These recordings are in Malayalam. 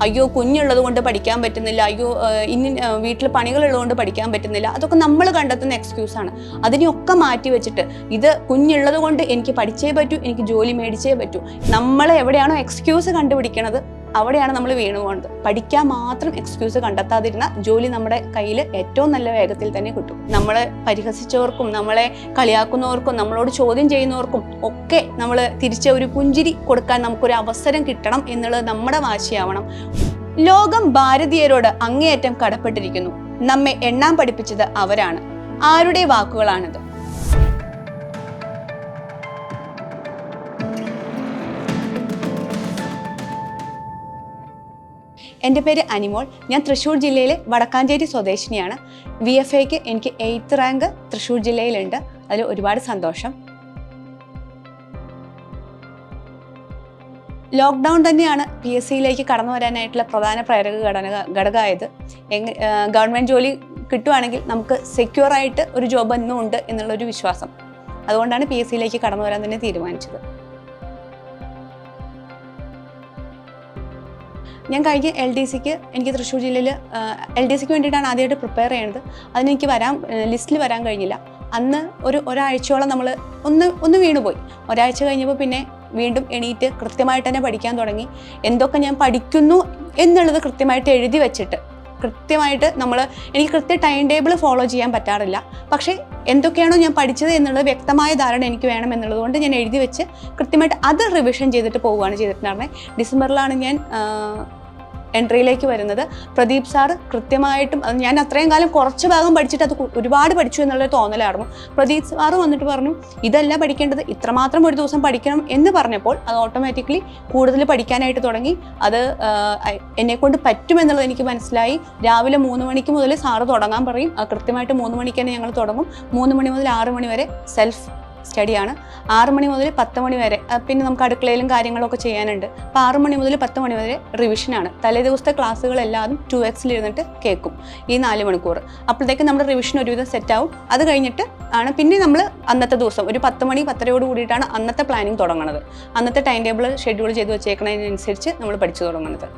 അയ്യോ കുഞ്ഞുള്ളത് കൊണ്ട് പഠിക്കാൻ പറ്റുന്നില്ല, അയ്യോ ഇനി വീട്ടിൽ പണികളുള്ളതുകൊണ്ട് പഠിക്കാൻ പറ്റുന്നില്ല, അതൊക്കെ നമ്മൾ കണ്ടെത്തുന്ന എക്സ്ക്യൂസാണ്. അതിനെയൊക്കെ മാറ്റി വെച്ചിട്ട് ഇത് കുഞ്ഞുള്ളത് കൊണ്ട് എനിക്ക് പഠിച്ചേ പറ്റൂ, എനിക്ക് ജോലി മേടിച്ചേ പറ്റൂ, നമ്മൾ എവിടെയാണോ എക്സ്ക്യൂസ് കണ്ടുപിടിക്കണത് അവിടെയാണ് നമ്മൾ വീണു പോകുന്നത്. പഠിക്കാൻ മാത്രം എക്സ്ക്യൂസ് കണ്ടെത്താതിരുന്ന ജോലി നമ്മുടെ കയ്യിൽ ഏറ്റവും നല്ല വേഗത്തിൽ തന്നെ കിട്ടും. നമ്മളെ പരിഹസിച്ചവർക്കും നമ്മളെ കളിയാക്കുന്നവർക്കും നമ്മളോട് ചോദ്യം ചെയ്യുന്നവർക്കും ഒക്കെ നമ്മൾ തിരിച്ച് ഒരു പുഞ്ചിരി കൊടുക്കാൻ നമുക്കൊരു അവസരം കിട്ടണം എന്നുള്ളത് നമ്മുടെ വാശിയാവണം. ലോകം ഭാരതീയരോട് അങ്ങേയറ്റം കടപ്പെട്ടിരിക്കുന്നു. നമ്മെ എണ്ണാൻ പഠിപ്പിച്ചത് അവരാണ്. ആരുടെ വാക്കുകളാണിത്? എൻ്റെ പേര് അനിമോൾ. ഞാൻ തൃശ്ശൂർ ജില്ലയിലെ വടക്കാഞ്ചേരി സ്വദേശിനിയാണ്. VFAക്ക് എനിക്ക് 8th റാങ്ക് തൃശ്ശൂർ ജില്ലയിലുണ്ട്. അതിൽ ഒരുപാട് സന്തോഷം. ലോക്ക്ഡൗൺ തന്നെയാണ് PSCയിലേക്ക് കടന്നു വരാനായിട്ടുള്ള പ്രധാന പ്രേരക ഘടകമായത്. ഗവൺമെൻറ് ജോലി കിട്ടുവാണെങ്കിൽ നമുക്ക് സെക്യൂറായിട്ട് ഒരു ജോബ് എന്നും ഉണ്ട് എന്നുള്ളൊരു വിശ്വാസം. അതുകൊണ്ടാണ് PSCയിലേക്ക് കടന്നു വരാൻ തന്നെ തീരുമാനിച്ചത്. ഞാൻ കഴിഞ്ഞ LDCക്ക് എനിക്ക് തൃശ്ശൂർ ജില്ലയിൽ LDCക്ക് വേണ്ടിയിട്ടാണ് ആദ്യമായിട്ട് പ്രിപ്പയർ ചെയ്യുന്നത്. അതിനെനിക്ക് ലിസ്റ്റിൽ വരാൻ കഴിഞ്ഞില്ല. അന്ന് ഒരാഴ്ചയോളം നമ്മൾ ഒന്ന് വീണുപോയി. ഒരാഴ്ച കഴിഞ്ഞപ്പോൾ പിന്നെ വീണ്ടും എണീറ്റ് കൃത്യമായിട്ട് തന്നെ പഠിക്കാൻ തുടങ്ങി. എന്തൊക്കെ ഞാൻ പഠിക്കുന്നു എന്നുള്ളത് കൃത്യമായിട്ട് എഴുതി വെച്ചിട്ട് കൃത്യമായിട്ട് എനിക്ക് കൃത്യ ടൈം ടേബിൾ ഫോളോ ചെയ്യാൻ പറ്റാറില്ല. പക്ഷേ എന്തൊക്കെയാണോ ഞാൻ പഠിച്ചത് എന്നുള്ളത് വ്യക്തമായ ധാരണ എനിക്ക് വേണം എന്നുള്ളത് കൊണ്ട് ഞാൻ എഴുതി വെച്ച് കൃത്യമായിട്ട് അത് റിവിഷൻ ചെയ്തിട്ട് പോവുകയാണ് ചെയ്തിട്ടുണ്ടായിരുന്നത്. ഡിസംബറിലാണ് ഞാൻ എൻട്രിയിലേക്ക് വരുന്നത്. പ്രദീപ് സാറ് കൃത്യമായിട്ടും ഞാൻ അത്രയും കാലം കുറച്ച് ഭാഗം പഠിച്ചിട്ട് അത് ഒരുപാട് പഠിച്ചു എന്നുള്ളൊരു തോന്നലായിരുന്നു. പ്രദീപ് സാറ് വന്നിട്ട് പറഞ്ഞു, ഇതല്ല പഠിക്കേണ്ടത്, ഇത്രമാത്രം ഒരു ദിവസം പഠിക്കണം എന്ന് പറഞ്ഞപ്പോൾ അത് ഓട്ടോമാറ്റിക്കലി കൂടുതൽ പഠിക്കാനായിട്ട് തുടങ്ങി. അത് എന്നെക്കൊണ്ട് പറ്റുമെന്നുള്ളത് എനിക്ക് മനസ്സിലായി. രാവിലെ 3 മണിക്ക് മുതൽ സാറ് തുടങ്ങാൻ പറയും. കൃത്യമായിട്ട് 3 മണിക്ക് തന്നെ ഞങ്ങൾ തുടങ്ങും. 3 മണി മുതൽ 6 മണി വരെ സെൽഫ് സ്റ്റഡിയാണ്. 6 മണി മുതൽ 10 മണി വരെ പിന്നെ നമുക്ക് അടുക്കളയിലും കാര്യങ്ങളൊക്കെ ചെയ്യാനുണ്ട്. അപ്പോൾ 6 മണി മുതൽ 10 മണി വരെ റിവിഷനാണ്. തലേ ദിവസത്തെ ക്ലാസ്സുകളെല്ലാം 2Xൽ ഇരുന്നിട്ട് കേൾക്കും ഈ 4 മണിക്കൂർ. അപ്പോഴത്തേക്കും നമ്മുടെ റിവിഷൻ ഒരുവിധം സെറ്റാവും. അത് കഴിഞ്ഞിട്ട് ആണ് പിന്നെ നമ്മൾ അന്നത്തെ ദിവസം ഒരു 10 മണി 10:30 കൂടിയിട്ടാണ് അന്നത്തെ പ്ലാനിങ് തുടങ്ങുന്നത്. അന്നത്തെ ടൈം ടേബിൾ ഷെഡ്യൂൾ ചെയ്ത് വെച്ചേക്കുന്നതിനനുസരിച്ച് നമ്മൾ പഠിച്ചു തുടങ്ങുന്നത്.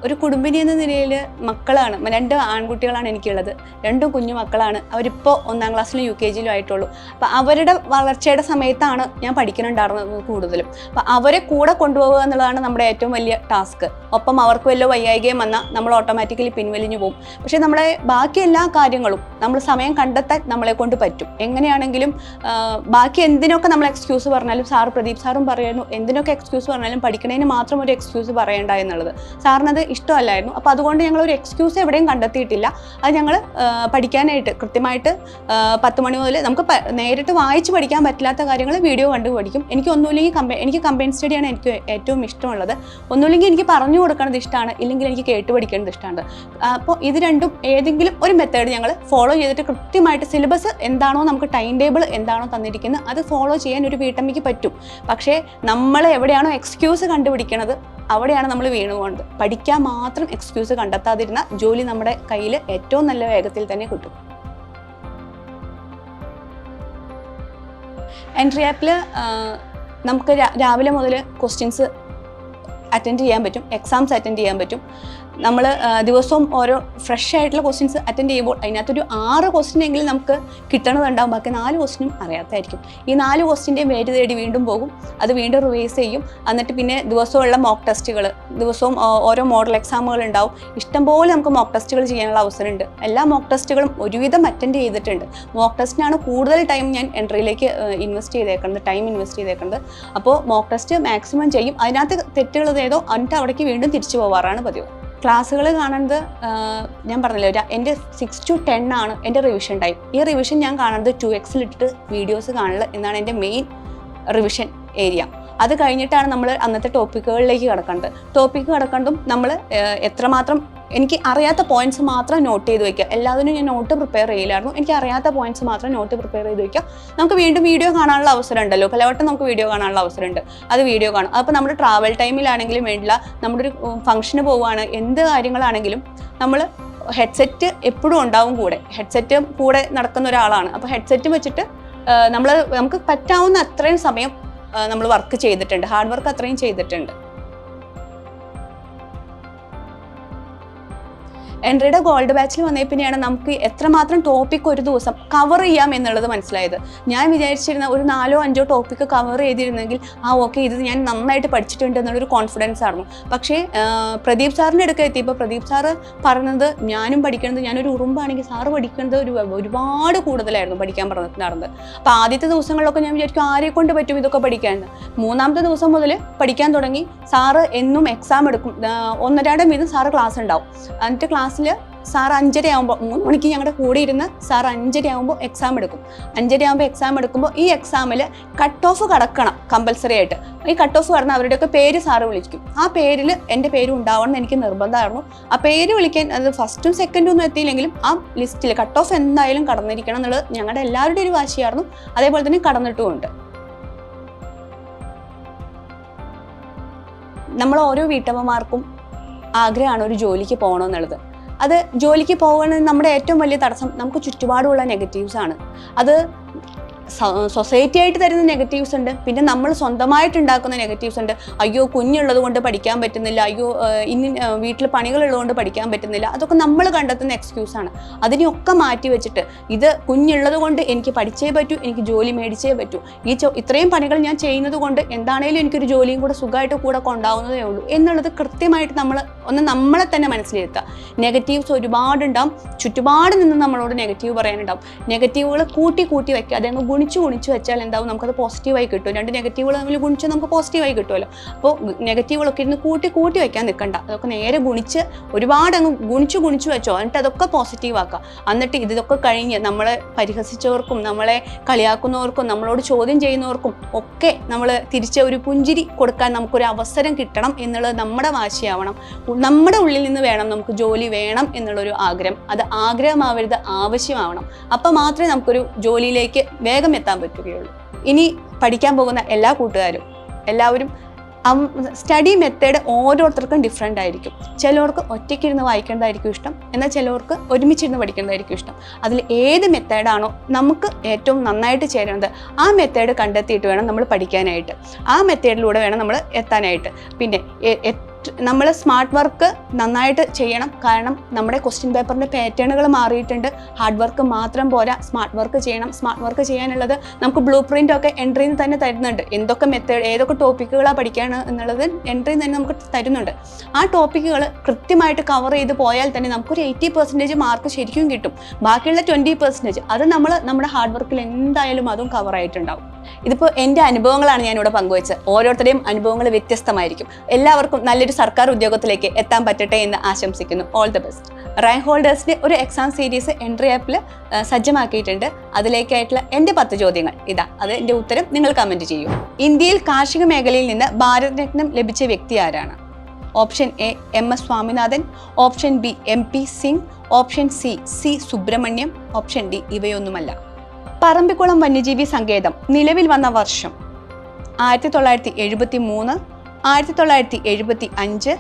ഒരു കുടുംബിനി എന്ന നിലയിൽ മക്കളാണ്, 2 ആൺകുട്ടികളാണ് എനിക്കുള്ളത്. 2 കുഞ്ഞു മക്കളാണ്. അവരിപ്പോൾ 1ാം ക്ലാസ്സിലും UKGയിലും ആയിട്ടുള്ളൂ. അപ്പോൾ അവരുടെ വളർച്ചയുടെ സമയത്താണ് ഞാൻ പഠിക്കുന്നുണ്ടായിരുന്നത് കൂടുതലും. അപ്പോൾ അവരെ കൂടെ കൊണ്ടുപോകുക എന്നുള്ളതാണ് നമ്മുടെ ഏറ്റവും വലിയ ടാസ്ക്. ഒപ്പം അവർക്ക് വല്ല വയ്യായികയും വന്നാൽ നമ്മൾ ഓട്ടോമാറ്റിക്കലി പിൻവലിഞ്ഞു പോകും. പക്ഷേ നമ്മളെ ബാക്കി എല്ലാ കാര്യങ്ങളും നമ്മൾ സമയം കണ്ടെത്താൻ നമ്മളെ കൊണ്ട് പറ്റും. എങ്ങനെയാണെങ്കിലും ബാക്കി എന്തിനൊക്കെ നമ്മൾ എക്സ്ക്യൂസ് പറഞ്ഞാലും പ്രദീപ് സാറും പറയുന്നു, എന്തിനൊക്കെ എക്സ്ക്യൂസ് പറഞ്ഞാലും പഠിക്കണതിന് മാത്രം ഒരു എക്സ്ക്യൂസ് പറയേണ്ട എന്നുള്ളത്. സാറിനത് ഇഷ്ടമല്ലായിരുന്നു. അപ്പോൾ അതുകൊണ്ട് ഞങ്ങൾ ഒരു എക്സ്ക്യൂസ് എവിടെയും കണ്ടെത്തിയിട്ടില്ല. അത് ഞങ്ങൾ പഠിക്കാനായിട്ട് കൃത്യമായിട്ട് 10 മണി മുതൽ നമുക്ക് നേരിട്ട് വായിച്ച് പഠിക്കാൻ പറ്റാത്ത കാര്യങ്ങൾ വീഡിയോ കണ്ടു പഠിക്കും. എനിക്ക് കമ്പൈൻ സ്റ്റഡിയാണ് എനിക്ക് ഏറ്റവും ഇഷ്ടമുള്ളത്. ഒന്നുമില്ലെങ്കിൽ എനിക്ക് പറഞ്ഞു കൊടുക്കുന്നത് ഇഷ്ടമാണ്, ഇല്ലെങ്കിൽ എനിക്ക് കേട്ട് പഠിക്കേണ്ടത് ഇഷ്ടമാണ്. അപ്പോൾ ഇത് രണ്ടും ഏതെങ്കിലും ഒരു മെത്തേഡ് ഞങ്ങൾ ഫോളോ ചെയ്തിട്ട് കൃത്യമായിട്ട് സിലബസ് എന്താണോ, നമുക്ക് ടൈം ടേബിൾ എന്താണോ തന്നിരിക്കുന്നത് അത് ഫോളോ ചെയ്യാൻ ഒരു വീട്ടമ്മയ്ക്ക് പറ്റും. പക്ഷേ നമ്മൾ എവിടെയാണോ എക്സ്ക്യൂസ് കണ്ടുപിടിക്കണത് അവിടെയാണ് നമ്മൾ വീണു പോകുന്നത്. പഠിക്കാൻ മാത്രം എക്സ്ക്യൂസ് കണ്ടെത്താതിരുന്ന ജോലി നമ്മുടെ കയ്യിൽ ഏറ്റവും നല്ല വേഗത്തിൽ തന്നെ കിട്ടും. എൻട്രി ആപ്പിൽ നമുക്ക് രാവിലെ മുതൽ ക്വസ്റ്റ്യൻസ് അറ്റൻഡ് ചെയ്യാൻ പറ്റും, എക്സാംസ് അറ്റൻഡ് ചെയ്യാൻ പറ്റും. നമ്മൾ ദിവസവും ഓരോ ഫ്രഷ് ആയിട്ടുള്ള ക്വസ്റ്റ്യൻസ് അറ്റൻഡ് ചെയ്യുമ്പോൾ അതിനകത്തൊരു 6 ക്വസ്റ്റ്യനെങ്കിലും നമുക്ക് കിട്ടണതുണ്ടാകും. ബാക്കി 4 ക്വസ്റ്റ്യനും അറിയാത്തായിരിക്കും. ഈ 4 ക്വസ്റ്റ്യൻ്റെയും പേര് തേടി വീണ്ടും പോകും. അത് വീണ്ടും റിവൈസ് ചെയ്യും. എന്നിട്ട് പിന്നെ ദിവസമുള്ള മോക്ക് ടെസ്റ്റുകൾ, ദിവസവും ഓരോ മോഡൽ എക്സാമുകൾ ഉണ്ടാവും. ഇഷ്ടംപോലെ നമുക്ക് മോക്ക് ടെസ്റ്റുകൾ ചെയ്യാനുള്ള അവസരമുണ്ട്. എല്ലാ മോക്ക് ടെസ്റ്റുകളും ഒരുവിധം അറ്റൻഡ് ചെയ്തിട്ടുണ്ട്. മോക്ക് ടെസ്റ്റിനാണ് കൂടുതൽ ടൈം ഞാൻ എൻട്രിയിലേക്ക് ഇൻവെസ്റ്റ് ചെയ്തേക്കുന്നത്. അപ്പോൾ മോക്ക് ടെസ്റ്റ് മാക്സിമം ചെയ്യും. അതിനകത്ത് തെറ്റുകൾ ഏതോ എന്നിട്ട് അവിടേക്ക് വീണ്ടും തിരിച്ചു പോകാറാണ് പതിവ്. ക്ലാസ്സുകൾ കാണുന്നത് ഞാൻ പറഞ്ഞില്ല, എൻ്റെ 6 to 10 ആണ് എൻ്റെ റിവിഷൻ ടൈം. ഈ റിവിഷൻ ഞാൻ കാണുന്നത് 2Xൽ ഇട്ടിട്ട് വീഡിയോസ് കാണുക എന്നാണ് എൻ്റെ മെയിൻ റിവിഷൻ ഏരിയ. അത് കഴിഞ്ഞിട്ടാണ് നമ്മൾ അന്നത്തെ ടോപ്പിക്കുകളിലേക്ക് കിടക്കേണ്ടതും നമ്മൾ എത്രമാത്രം എനിക്ക് അറിയാത്ത പോയിന്റ്സ് മാത്രം നോട്ട് ചെയ്ത് വയ്ക്കുക. എല്ലാത്തിനും ഞാൻ നോട്ട് പ്രിപ്പയർ ചെയ്യില്ലായിരുന്നു. എനിക്ക് അറിയാത്ത പോയിന്റ്സ് മാത്രം നോട്ട് പ്രിപ്പയർ ചെയ്ത് വയ്ക്കുക. നമുക്ക് വീണ്ടും വീഡിയോ കാണാനുള്ള അവസരം ഉണ്ടല്ലോ, പലവട്ടം നമുക്ക് വീഡിയോ കാണാനുള്ള അവസരമുണ്ട്. അത് വീഡിയോ കാണും. അപ്പോൾ നമ്മുടെ ട്രാവൽ ടൈമിലാണെങ്കിലും വേണ്ടില്ല, നമ്മുടെ ഒരു ഫംഗ്ഷന് പോവുകയാണ്, എന്ത് കാര്യങ്ങളാണെങ്കിലും നമ്മൾ ഹെഡ്സെറ്റ് എപ്പോഴും ഉണ്ടാവും കൂടെ നടക്കുന്ന ഒരാളാണ്. അപ്പോൾ ഹെഡ്സെറ്റ് വെച്ചിട്ട് നമുക്ക് പറ്റാവുന്ന അത്രയും സമയം നമ്മൾ വർക്ക് ചെയ്തിട്ടുണ്ട്, ഹാർഡ് വർക്ക് അത്രയും ചെയ്തിട്ടുണ്ട്. എൻട്രിയുടെ ഗോൾഡ് ബാച്ചിൽ വന്നേ പിന്നെയാണ് നമുക്ക് എത്രമാത്രം ടോപ്പിക് ഒരു ദിവസം കവർ ചെയ്യാം എന്നുള്ളത് മനസ്സിലായത്. ഞാൻ വിചാരിച്ചിരുന്ന ഒരു 4-5 ടോപ്പിക്ക് കവർ ചെയ്തിരുന്നെങ്കിൽ ഓക്കെ ഇത് ഞാൻ നന്നായിട്ട് പഠിച്ചിട്ടുണ്ട് എന്നുള്ളൊരു കോൺഫിഡൻസ് ആയിരുന്നു. പക്ഷേ പ്രദീപ് സാറിൻ്റെ അടുക്ക എത്തിയപ്പോൾ പ്രദീപ് സാറ് പറഞ്ഞത് ഞാനും പഠിക്കുന്നത്, ഞാനൊരു ഉറുമ്പാണെങ്കിൽ സാറ് പഠിക്കുന്നത് ഒരുപാട് കൂടുതലായിരുന്നു പഠിക്കാൻ പറഞ്ഞിട്ടുണ്ടായിരുന്നത്. അപ്പോൾ ആദ്യത്തെ ദിവസങ്ങളിലൊക്കെ ഞാൻ വിചാരിക്കും ആരെ കൊണ്ട് പറ്റും ഇതൊക്കെ പഠിക്കാൻ. 3-ാമത്തെ ദിവസം മുതൽ പഠിക്കാൻ തുടങ്ങി. സാറ് എന്നും എക്സാം എടുക്കും, 1-2 വീതം സാറ് ക്ലാസ് ഉണ്ടാവും. എന്നിട്ട് ക്ലാസ്സിൽ സാർ 5:30 ആകുമ്പോൾ 3 മണിക്ക് ഞങ്ങളുടെ കൂടെ ഇരുന്ന് സാർ 5:30 ആകുമ്പോൾ എക്സാം എടുക്കും. 5:30 ആകുമ്പോൾ എക്സാം എടുക്കുമ്പോൾ ഈ എക്സാമിൽ കട്ട് ഓഫ് കടക്കണം കമ്പൽസറി ആയിട്ട്. ഈ കട്ട് ഓഫ് കടന്ന് അവരുടെയൊക്കെ പേര് സാറ് വിളിക്കും. ആ പേരിൽ എൻ്റെ പേര് ഉണ്ടാവണം എന്ന് എനിക്ക് നിർബന്ധമായിരുന്നു. ആ പേര് വിളിക്കാൻ അത് 1ും 2ും ഒന്നും എത്തിയില്ലെങ്കിലും ആ ലിസ്റ്റിൽ കട്ട് ഓഫ് എന്തായാലും കടന്നിരിക്കണം എന്നുള്ളത് ഞങ്ങളുടെ എല്ലാവരുടെയും ഒരു വാശിയായിരുന്നു. അതേപോലെ തന്നെ കടന്നിട്ടുമുണ്ട്. നമ്മൾ ഓരോ വീട്ടമ്മമാർക്കും ആഗ്രഹമാണ് ഒരു ജോലിക്ക് പോകണമെന്നുള്ളത്. അത് ജോലിക്ക് പോകണമെന്ന് നമ്മുടെ ഏറ്റവും വലിയ തടസ്സം നമുക്ക് ചുറ്റുപാടുമുള്ള നെഗറ്റീവ്സ് ആണ്. അത് സൊസൈറ്റി ആയിട്ട് തരുന്ന നെഗറ്റീവ്സ് ഉണ്ട്, പിന്നെ നമ്മൾ സ്വന്തമായിട്ട് ഉണ്ടാക്കുന്ന നെഗറ്റീവ്സ് ഉണ്ട്. അയ്യോ കുഞ്ഞുള്ളത് കൊണ്ട് പഠിക്കാൻ പറ്റുന്നില്ല, അയ്യോ ഇനി വീട്ടിൽ പണികളുള്ളതുകൊണ്ട് പഠിക്കാൻ പറ്റുന്നില്ല. അതൊക്കെ നമ്മൾ കണ്ടെത്തുന്ന എക്സ്ക്യൂസാണ്. അതിനെയൊക്കെ മാറ്റി വെച്ചിട്ട് ഇത് കുഞ്ഞുള്ളത് കൊണ്ട് എനിക്ക് പഠിച്ചേ പറ്റൂ, എനിക്ക് ജോലി മേടിച്ചേ പറ്റൂ, ഇത്രയും പണികൾ ഞാൻ ചെയ്യുന്നത് കൊണ്ട് എന്താണേലും എനിക്കൊരു ജോലിയും കൂടെ സുഖമായിട്ട് കൂടെ കൊണ്ടാവുന്നതേ ഉള്ളൂ എന്നുള്ളത് കൃത്യമായിട്ട് നമ്മളെ തന്നെ മനസ്സിലിരുത്തുക. നെഗറ്റീവ്സ് ഒരുപാടുണ്ടാവും, ചുറ്റുപാട് നിന്ന് നമ്മളോട് നെഗറ്റീവ് പറയാനുണ്ടാവും. നെഗറ്റീവുകൾ കൂട്ടി വയ്ക്കുക, അതങ്ങ് ഗുണിച്ചു വെച്ചാൽ എന്താവും, നമുക്കത് പോസിറ്റീവായി കിട്ടും. 2 നെഗറ്റീവുകൾ തമ്മിൽ ഗുണിച്ച് നമുക്ക് പോസിറ്റീവായി കിട്ടുമല്ലോ. അപ്പോൾ നെഗറ്റീവുകളൊക്കെ ഇരുന്ന് കൂട്ടി വയ്ക്കാൻ നിൽക്കണ്ട, അതൊക്കെ നേരെ ഗുണിച്ച് ഒരുപാട് അങ്ങ് ഗുണിച്ചു വെച്ചോ. എന്നിട്ട് അതൊക്കെ പോസിറ്റീവ് ആക്കുക. എന്നിട്ട് ഇതൊക്കെ കഴിഞ്ഞ് നമ്മളെ പരിഹസിച്ചവർക്കും നമ്മളെ കളിയാക്കുന്നവർക്കും നമ്മളോട് ചോദ്യം ചെയ്യുന്നവർക്കും ഒക്കെ നമ്മൾ തിരിച്ച് ഒരു പുഞ്ചിരി കൊടുക്കാൻ നമുക്കൊരു അവസരം കിട്ടണം എന്നുള്ളത് നമ്മുടെ വാശിയാവണം. നമ്മുടെ ഉള്ളിൽ നിന്ന് വേണം നമുക്ക് ജോലി വേണം എന്നുള്ളൊരു ആഗ്രഹം. അത് ആഗ്രഹമാവരുത്, ആവശ്യമാവണം. അപ്പം മാത്രമേ നമുക്കൊരു ജോലിയിലേക്ക് വേഗം എത്താൻ പറ്റുകയുള്ളൂ. ഇനി പഠിക്കാൻ പോകുന്ന എല്ലാ കൂട്ടുകാരും എല്ലാവരും സ്റ്റഡി മെത്തേഡ് ഓരോരുത്തർക്കും ഡിഫറെൻ്റ് ആയിരിക്കും. ചിലവർക്ക് ഒറ്റയ്ക്കിരുന്ന് വായിക്കേണ്ടതായിരിക്കും ഇഷ്ടം, എന്നാൽ ചിലവർക്ക് ഒരുമിച്ചിരുന്ന് പഠിക്കേണ്ടതായിരിക്കും ഇഷ്ടം. അതിൽ ഏത് മെത്തേഡാണോ നമുക്ക് ഏറ്റവും നന്നായിട്ട് ചേരുന്നത് ആ മെത്തേഡ് കണ്ടെത്തിയിട്ട് വേണം നമ്മൾ പഠിക്കാനായിട്ട്. ആ മെത്തേഡിലൂടെ വേണം നമ്മൾ എത്താനായിട്ട്. പിന്നെ നമ്മൾ സ്മാർട്ട് വർക്ക് നന്നായിട്ട് ചെയ്യണം. കാരണം നമ്മുടെ ക്വസ്റ്റ്യൻ പേപ്പറിൻ്റെ പാറ്റേണുകൾ മാറിയിട്ടുണ്ട്. ഹാർഡ് വർക്ക് മാത്രം പോരാ, സ്മാർട്ട് വർക്ക് ചെയ്യണം. സ്മാർട്ട് വർക്ക് ചെയ്യാനുള്ളത് നമുക്ക് ബ്ലൂ പ്രിൻ്റ് ഒക്കെ എൻട്രിയിൽ നിന്ന് തന്നെ തരുന്നുണ്ട്. എന്തൊക്കെ മെത്തേഡ്, ഏതൊക്കെ ടോപ്പിക്കുകളാണ് പഠിക്കുകയാണ് എന്നുള്ളത് എൻട്രിയിൽ തന്നെ നമുക്ക് തരുന്നുണ്ട്. ആ ടോപ്പിക്കുകൾ കൃത്യമായിട്ട് കവർ ചെയ്ത് പോയാൽ തന്നെ നമുക്കൊരു 80% മാർക്ക് ശരിക്കും കിട്ടും. ബാക്കിയുള്ള 20% അത് നമ്മുടെ ഹാർഡ് വർക്കിൽ എന്തായാലും അതും കവർ ആയിട്ടുണ്ടാവും. ഇതിപ്പോൾ എൻ്റെ അനുഭവങ്ങളാണ് ഞാനിവിടെ പങ്കുവെച്ചത്. ഓരോരുത്തരുടെയും അനുഭവങ്ങൾ വ്യത്യസ്തമായിരിക്കും. എല്ലാവർക്കും നല്ലൊരു സർക്കാർ ഉദ്യോഗത്തിലേക്ക് എത്താൻ പറ്റട്ടെ എന്ന് ആശംസിക്കുന്നു. All the best. റാങ്ക് ഹോൾഡേഴ്സിൻ്റെ ഒരു എക്സാം സീരീസ് എൻട്രി ആപ്പിൽ സജ്ജമാക്കിയിട്ടുണ്ട്. അതിലേക്കായിട്ടുള്ള എൻ്റെ 10 ചോദ്യങ്ങൾ ഇതാ. എൻ്റെ ഉത്തരം നിങ്ങൾ കമൻറ്റ് ചെയ്യൂ. ഇന്ത്യയിൽ കാർഷിക മേഖലയിൽ നിന്ന് ഭാരത് രത്നം ലഭിച്ച വ്യക്തി ആരാണ്? Option A MS Swaminathan, option B MP Singh, option C Subrahmanyam, option D ഇവയൊന്നുമല്ല. പറമ്പിക്കുളം വന്യജീവി സങ്കേതം നിലവിൽ വന്ന വർഷം 1973, 1975,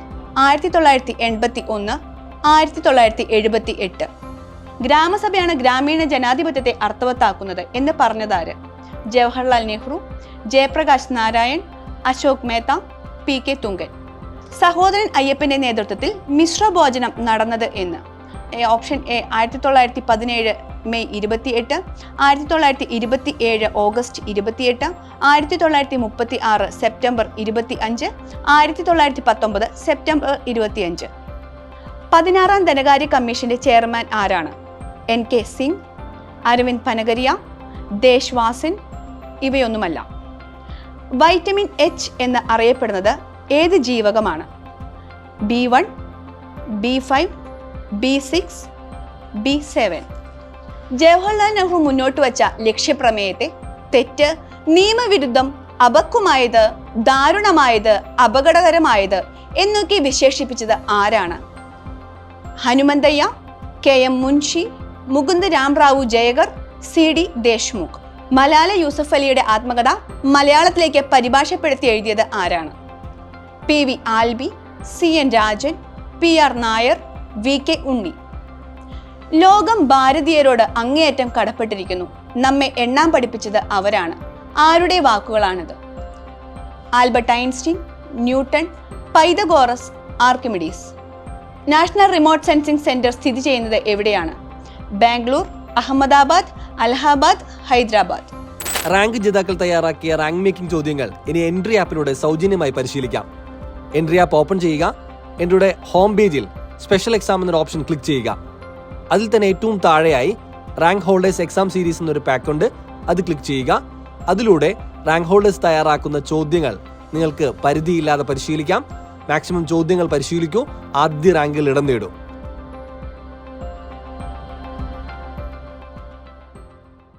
1981, 1978. ഗ്രാമസഭയാണ് ഗ്രാമീണ ജനാധിപത്യത്തെ അർത്ഥവത്താക്കുന്നത് എന്ന് പറഞ്ഞതാര്? ജവഹർലാൽ നെഹ്റു, ജയപ്രകാശ് നാരായൺ, അശോക് മേത്ത, PK തുങ്കൻ. സഹോദരൻ അയ്യപ്പന്റെ നേതൃത്വത്തിൽ മിശ്രഭോജനം നടന്നത് എന്ന്? Option A 1917 May 28, 1927 August 28, 1936 September 25, 1919 September 25. 16ാം ധനകാര്യ കമ്മീഷന്റെ ചെയർമാൻ ആരാണ്? NK സിംഗ്, അരവിന്ദ് പനഗരിയ, ദേശ് വാസിൻ, ഇവയൊന്നുമല്ല. വൈറ്റമിൻ H എന്ന് അറിയപ്പെടുന്നത് ഏത് ജീവകമാണ്? B1, B5, B6, B7. Jawaharlal Nehru മുന്നോട്ട് വച്ച ലക്ഷ്യപ്രമേയത്തെ തെറ്റ്, നിയമവിരുദ്ധം, അപക്വമായത്, ദാരുണമായത്, അപകടകരമായത് എന്നൊക്കെ വിശേഷിപ്പിച്ചത് ആരാണ്? Hanumanthaiah, KM Munshi, Mukund രാംറാവു Jayakar, CD Deshmukh. മലാല യൂസഫലിയുടെ ആത്മകഥ മലയാളത്തിലേക്ക് പരിഭാഷപ്പെടുത്തി എഴുതിയത് ആരാണ്? PV Albi, CN Rajan, PR Nair, VK ഉണ്ണി. ലോകം ഭാരതീയരോട് അങ്ങേയറ്റം കടപ്പെട്ടിരിക്കുന്നു. നമ്മെ എണ്ണാൻ പഠിപ്പിച്ചത് അവരാണ്. ആരുടെ വാക്കുകളാണിത്? Albert Einstein, Newton, Pythagoras, Archimedes. National remote sensing centre സ്ഥിതി ചെയ്യുന്നത് എവിടെയാണ്? ബാംഗ്ലൂർ, അഹമ്മദാബാദ്, അലഹാബാദ്, ഹൈദരാബാദ്. റാങ്ക് ജേതാക്കൾ തയ്യാറാക്കിയ റാങ്ക് മേക്കിംഗ് ചോദ്യങ്ങൾ ഇനി എൻട്രി ആപ്പിലൂടെ സൗജന്യമായി പരിശീലിക്കാം. എൻട്രി ആപ്പ് ഓപ്പൺ ചെയ്യുക. എൻട്രിയുടെ ഹോം പേജിൽ സ്പെഷ്യൽ എക്സാം എന്നൊരു ഓപ്ഷൻ ക്ലിക്ക് ചെയ്യുക. അതിൽ തന്നെ ഏറ്റവും താഴെയായി റാങ്ക് ഹോൾഡേഴ്സ് എക്സാം സീരീസ് എന്നൊരു പാക്ക് ഉണ്ട്, അത് ക്ലിക്ക് ചെയ്യുക. അതിലൂടെ റാങ്ക് ഹോൾഡേഴ്സ് തയ്യാറാക്കുന്ന ചോദ്യങ്ങൾ നിങ്ങൾക്ക് പരിധിയില്ലാതെ പരിശീലിക്കാം. മാക്സിമം ചോദ്യങ്ങൾ പരിശീലിക്കൂ, ആദ്യ റാങ്കിൽ ഇടം നേടൂ.